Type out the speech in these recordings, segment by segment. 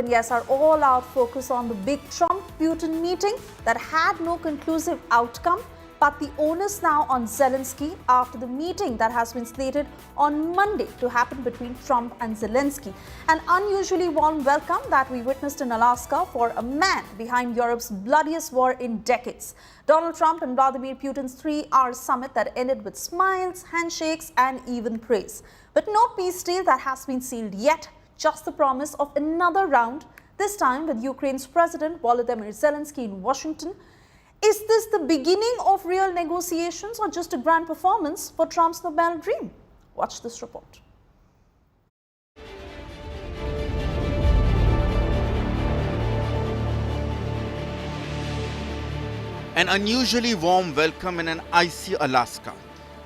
and yes, our all-out focus on the big Trump-Putin meeting that had no conclusive outcome, but the onus now on Zelensky after the meeting that has been slated on Monday to happen between Trump and Zelensky. An unusually warm welcome that we witnessed in Alaska for a man behind Europe's bloodiest war in decades. Donald Trump and Vladimir Putin's 3-hour summit that ended with smiles, handshakes, and even praise. But no peace deal that has been sealed yet, just the promise of another round, this time with Ukraine's President Volodymyr Zelensky in Washington. Is this the beginning of real negotiations or just a grand performance for Trump's Nobel dream? Watch this report. An unusually warm welcome in an icy Alaska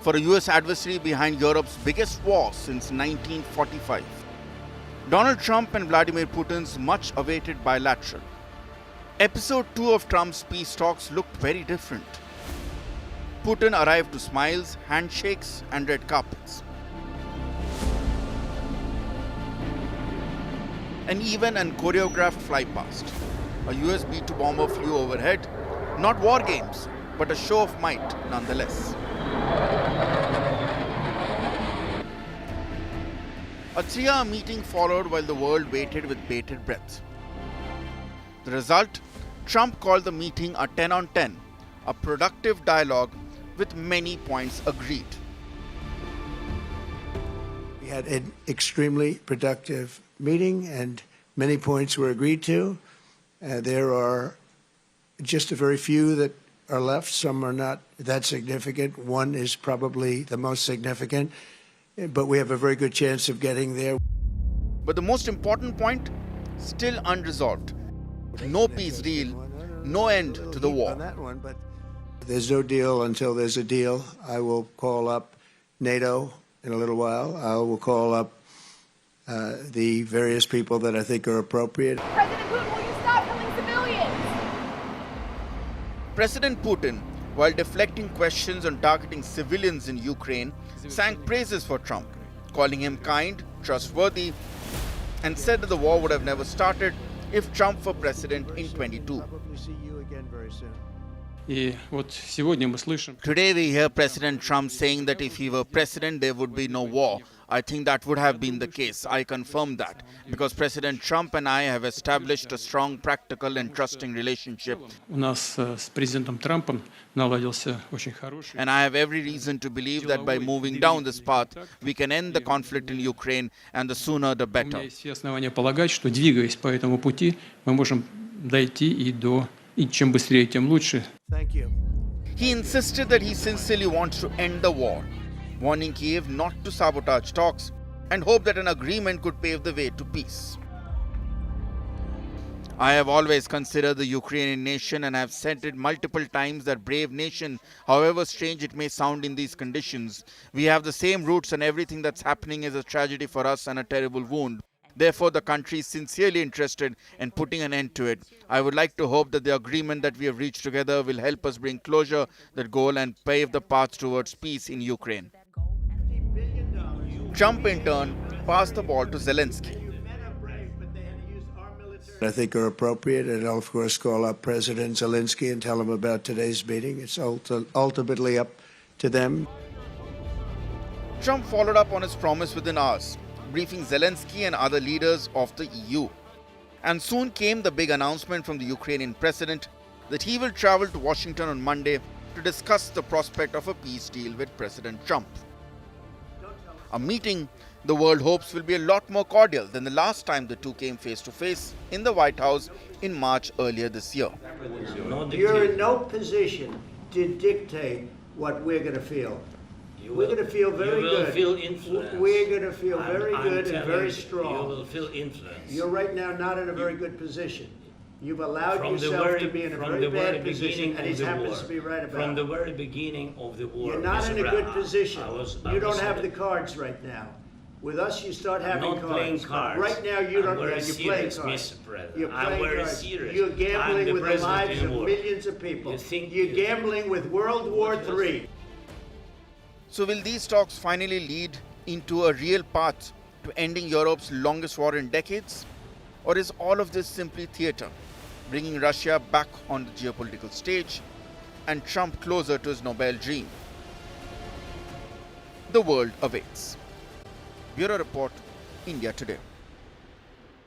for a US adversary behind Europe's biggest war since 1945. Donald Trump and Vladimir Putin's much-awaited bilateral. Episode 2 of Trump's peace talks looked very different. Putin arrived to smiles, handshakes, and red carpets. And even an choreographed flypast. A US B-2 bomber flew overhead. Not war games, but a show of might nonetheless. A 3-hour meeting followed while the world waited with bated breath. The result? Trump called the meeting a 10 on 10, a productive dialogue with many points agreed. We had an extremely productive meeting and many points were agreed to. There are just a very few that are left. Some are not that significant. One is probably the most significant, but we have a very good chance of getting there. But the most important point, still unresolved. No peace deal, no end to the war. There's no deal until there's a deal. I will call up NATO in a little while. I will call up the various people that I think are appropriate. President Putin, will you stop killing civilians? President Putin, while deflecting questions on targeting civilians in Ukraine, sang praises for Trump, calling him kind, trustworthy, and said that the war would have never started if Trump were president in 22. Today we hear President Trump saying that if he were president, there would be no war. I think that would have been the case. I confirm that because President Trump and I have established a strong, practical and trusting relationship. And I have every reason to believe that by moving down this path, we can end the conflict in Ukraine, and the sooner the better. Thank you. He insisted that he sincerely wants to end the war, warning Kiev not to sabotage talks and hope that an agreement could pave the way to peace. I have always considered the Ukrainian nation and have said it multiple times that brave nation, however strange it may sound in these conditions, we have the same roots and everything that's happening is a tragedy for us and a terrible wound. Therefore, the country is sincerely interested in putting an end to it. I would like to hope that the agreement that we have reached together will help us bring closure to that goal and pave the path towards peace in Ukraine. Trump, in turn, passed the ball to Zelensky. I think are appropriate, and I'll of course call up President Zelensky and tell him about today's meeting. It's ultimately up to them. Trump followed up on his promise within hours, briefing Zelensky and other leaders of the EU. And soon came the big announcement from the Ukrainian president that he will travel to Washington on Monday to discuss the prospect of a peace deal with President Trump. A meeting the world hopes will be a lot more cordial than the last time the two came face to face in the White House in March earlier this year. You're in no position to dictate what we're going to feel. We're going to feel very good. Feel influence. We're going to feel very good and very strong. You will feel influence. You're right now not in a very good position. You've allowed yourself to be in a very bad position, and he happens to be right about it. From the very beginning of the war, you're not in a good position. You don't have the it. cards right now. With us, you start having I'm not playing cards. Right now, you don't. You're playing cards. Mr. President. You're playing I'm very cards. serious. You're gambling with the lives of anymore. millions of people. You're gambling with World War III. So will these talks finally lead into a real path to ending Europe's longest war in decades? Or is all of this simply theatre, bringing Russia back on the geopolitical stage and Trump closer to his Nobel dream? The world awaits. Bureau Report, India Today.